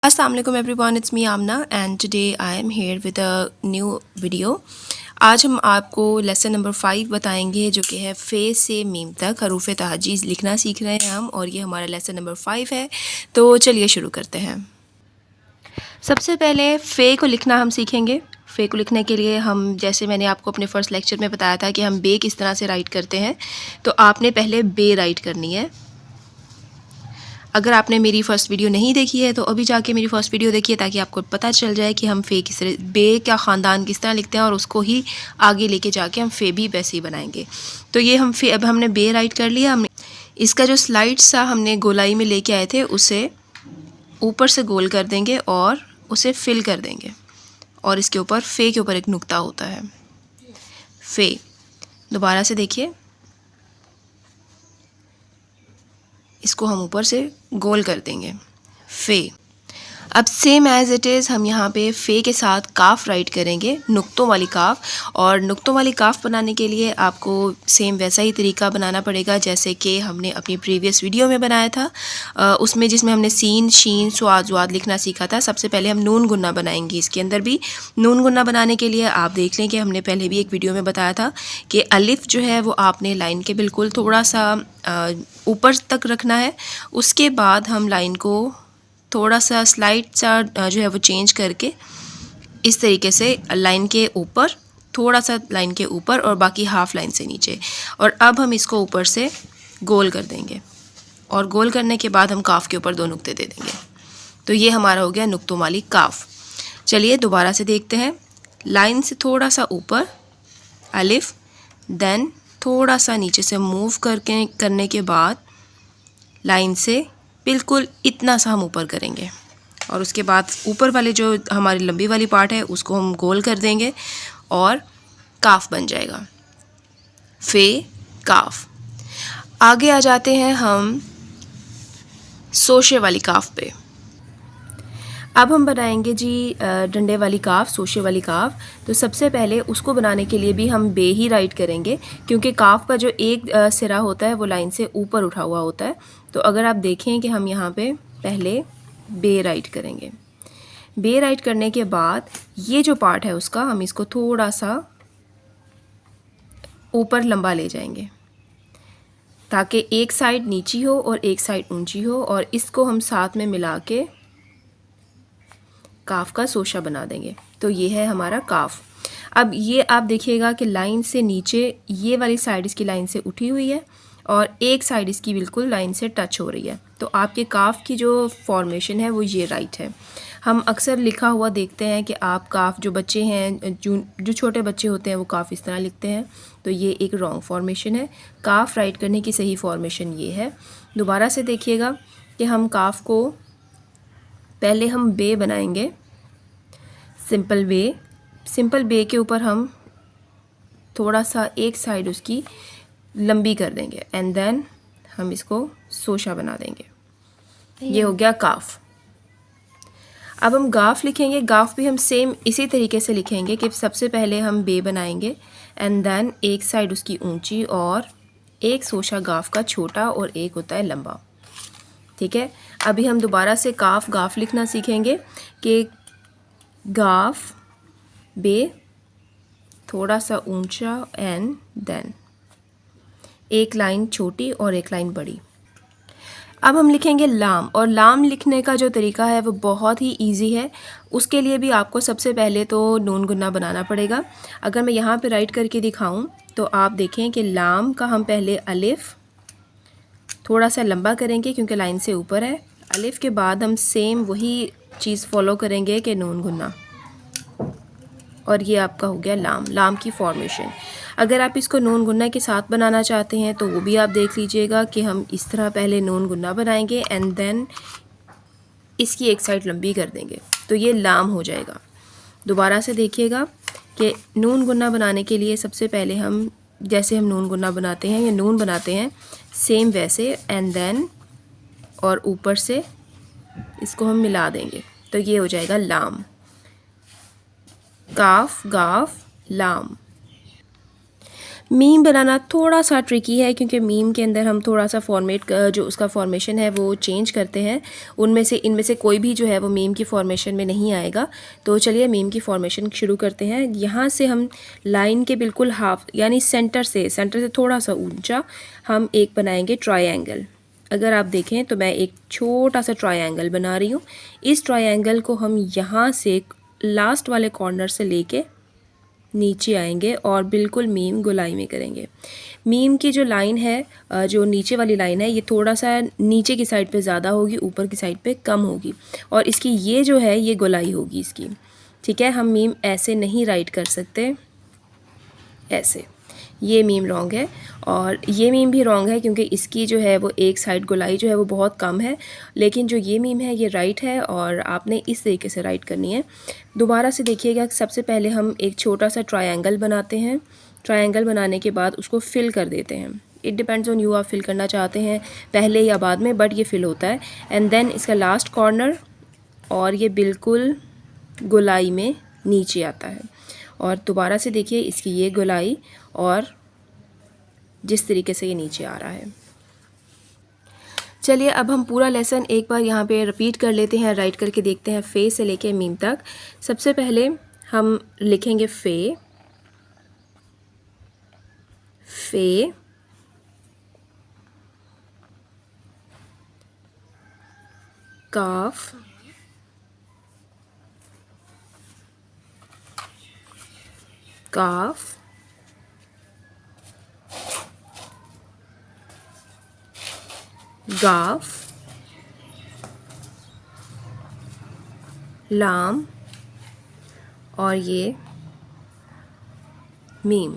Assalamu alaikum everyone, it's me Amna and today I am here with a new video। आज हम आपको lesson number 5 बताएंगे जो कि है फ़े से मीम तक हरूफ तहजीज़ लिखना सीख रहे हैं हम, और ये हमारा लेसन नंबर 5 है। तो चलिए शुरू करते हैं। सबसे पहले फ़े को लिखना हम सीखेंगे। फ़े को लिखने के लिए हम, जैसे मैंने आपको अपने फ़र्स्ट लेक्चर में बताया था कि हम बे किस तरह से राइट करते हैं, तो आपने पहले बे राइट करनी है। अगर आपने मेरी फ़र्स्ट वीडियो नहीं देखी है तो अभी जाके मेरी फ़र्स्ट वीडियो देखिए, ताकि आपको पता चल जाए कि हम फ़े किस तरह, बे का ख़ानदान किस तरह लिखते हैं, और उसको ही आगे लेके जाके हम फ़े भी वैसे ही बनाएंगे। तो ये हम फ़े, अब हमने बे राइट कर लिया। हमने इसका जो स्लाइड सा हमने गोलाई में लेके आए थे उसे ऊपर से गोल कर देंगे और उसे फिल कर देंगे, और इसके ऊपर फ़े के ऊपर एक नुक्ता होता है। फ़े दोबारा से देखिए, इसको हम ऊपर से गोल कर देंगे, फ़े। अब सेम एज़ इट इज़ हम यहाँ पे फ़े के साथ काफ राइट करेंगे, नुक्तों वाली काफ। और नुक्तों वाली काफ बनाने के लिए आपको सेम वैसा ही तरीका बनाना पड़ेगा जैसे कि हमने अपनी प्रीवियस वीडियो में बनाया था, उसमें जिसमें हमने सीन, शीन, स्वाद, ज्वाद लिखना सीखा था। सबसे पहले हम नून गुन्ना बनाएंगे। इसके अंदर भी नून गुन्ना बनाने के लिए आप देख लें कि हमने पहले भी एक वीडियो में बताया था कि अलिफ जो है वो आपने लाइन के बिल्कुल थोड़ा सा ऊपर तक रखना है। उसके बाद हम लाइन को थोड़ा सा स्लाइड सा जो है वो चेंज करके इस तरीके से लाइन के ऊपर, थोड़ा सा लाइन के ऊपर और बाकी हाफ लाइन से नीचे। और अब हम इसको ऊपर से गोल कर देंगे, और गोल करने के बाद हम काफ के ऊपर 2 नुक्ते दे देंगे। तो ये हमारा हो गया नुक्तों वाली काफ। चलिए दोबारा से देखते हैं। लाइन से थोड़ा सा ऊपर अलिफ, देन थोड़ा सा नीचे से मूव करने के बाद लाइन से बिल्कुल इतना सा हम ऊपर करेंगे, और उसके बाद ऊपर वाले जो हमारी लंबी वाली पार्ट है उसको हम गोल कर देंगे और काफ बन जाएगा, फ़े काफ। आगे आ जाते हैं हम सोशे वाली काफ पे। अब हम बनाएंगे जी डंडे वाली काफ, सोशे वाली काफ। तो सबसे पहले उसको बनाने के लिए भी हम बे ही राइट करेंगे, क्योंकि काफ का जो एक सिरा होता है वो लाइन से ऊपर उठा हुआ होता है। तो अगर आप देखें कि हम यहाँ पे पहले बे राइट करेंगे। बे राइट करने के बाद ये जो पार्ट है उसका हम इसको थोड़ा सा ऊपर लंबा ले जाएंगे, ताकि एक साइड नीची हो और एक साइड ऊंची हो, और इसको हम साथ में मिला के काफ का सोशा बना देंगे। तो ये है हमारा काफ। अब ये आप देखिएगा कि लाइन से नीचे ये वाली साइड इसकी लाइन से उठी हुई है, और एक साइड इसकी बिल्कुल लाइन से टच हो रही है। तो आपके काफ की जो फॉर्मेशन है वो ये राइट है। हम अक्सर लिखा हुआ देखते हैं कि आप काफ, जो बच्चे हैं, जो छोटे बच्चे होते हैं वो काफ इस तरह लिखते हैं। तो ये एक रॉन्ग फॉर्मेशन है। काफ राइट करने की सही फॉर्मेशन ये है। दोबारा से देखिएगा कि हम काफ को पहले हम बे बनाएंगे, सिंपल बे। सिंपल बे के ऊपर हम थोड़ा सा एक साइड उसकी लंबी कर देंगे, एंड देन हम इसको सोशा बना देंगे। ये हो गया काफ। अब हम गाफ लिखेंगे। गाफ भी हम सेम इसी तरीके से लिखेंगे कि सबसे पहले हम बे बनाएंगे, एंड देन एक साइड उसकी ऊंची और एक सोशा गाफ का छोटा और एक होता है लंबा। ठीक है। अभी हम दोबारा से काफ गाफ लिखना सीखेंगे कि गाफ बे, थोड़ा सा ऊंचा, एंड देन एक लाइन छोटी और एक लाइन बड़ी। अब हम लिखेंगे लाम, और लाम लिखने का जो तरीका है वो बहुत ही इजी है। उसके लिए भी आपको सबसे पहले तो नून गुन्ना बनाना पड़ेगा। अगर मैं यहाँ पे राइट करके दिखाऊं तो आप देखें कि लाम का हम पहले अलिफ थोड़ा सा लंबा करेंगे क्योंकि लाइन से ऊपर है। अलिफ के बाद हम सेम वही चीज़ फॉलो करेंगे कि नून गुन्ना, और ये आपका हो गया लाम, लाम की फॉर्मेशन। अगर आप इसको नून गुन्ना के साथ बनाना चाहते हैं तो वो भी आप देख लीजिएगा कि हम इस तरह पहले नून गुन्ना बनाएंगे, एंड देन इसकी एक साइड लंबी कर देंगे, तो ये लाम हो जाएगा। दोबारा से देखिएगा कि नून गुन्ना बनाने के लिए सबसे पहले हम, जैसे हम नून गुन्ना बनाते हैं या नून बनाते हैं, सेम वैसे, एंड देन और ऊपर से इसको हम मिला देंगे, तो ये हो जाएगा लाम। काफ गाफ लाम। मीम बनाना थोड़ा सा ट्रिकी है क्योंकि मीम के अंदर हम थोड़ा सा फॉर्मेट जो उसका फॉर्मेशन है वो चेंज करते हैं। इनमें से कोई भी जो है वो मीम की फॉर्मेशन में नहीं आएगा। तो चलिए मीम की फॉर्मेशन शुरू करते हैं। यहाँ से हम लाइन के बिल्कुल हाफ यानी सेंटर से थोड़ा सा ऊंचा हम एक बनाएंगे ट्रायंगल। अगर आप देखें तो मैं एक छोटा सा ट्रायंगल बना रही हूँ। इस ट्रायंगल को हम यहाँ से लास्ट वाले कॉर्नर से लेके नीचे आएंगे और बिल्कुल मीम गोलाई में करेंगे। मीम की जो लाइन है, जो नीचे वाली लाइन है, ये थोड़ा सा नीचे की साइड पे ज़्यादा होगी, ऊपर की साइड पे कम होगी और इसकी ये जो है ये गोलाई होगी इसकी। ठीक है, हम मीम ऐसे नहीं राइट कर सकते, ऐसे। ये मीम रॉन्ग है और ये मीम भी रॉन्ग है क्योंकि इसकी जो है वो एक साइड गोलाई जो है वो बहुत कम है। लेकिन जो ये मीम है ये राइट है और आपने इस तरीके से राइट करनी है। दोबारा से देखिएगा, सबसे पहले हम एक छोटा सा ट्रायंगल बनाते हैं। ट्रायंगल बनाने के बाद उसको फिल कर देते हैं। इट डिपेंड्स ऑन यू, आप फिल करना चाहते हैं पहले या बाद में, बट ये फिल होता है। एंड देन इसका लास्ट कॉर्नर और ये बिल्कुल गोलाई में नीचे आता है। और दोबारा से देखिए इसकी ये गोलाई और जिस तरीके से ये नीचे आ रहा है। चलिए अब हम पूरा लेसन एक बार यहाँ पे रिपीट कर लेते हैं, राइट करके देखते हैं फे से लेके मीम तक। सबसे पहले हम लिखेंगे फे, फे, काफ, काफ, गाफ, लाम और ये मीम।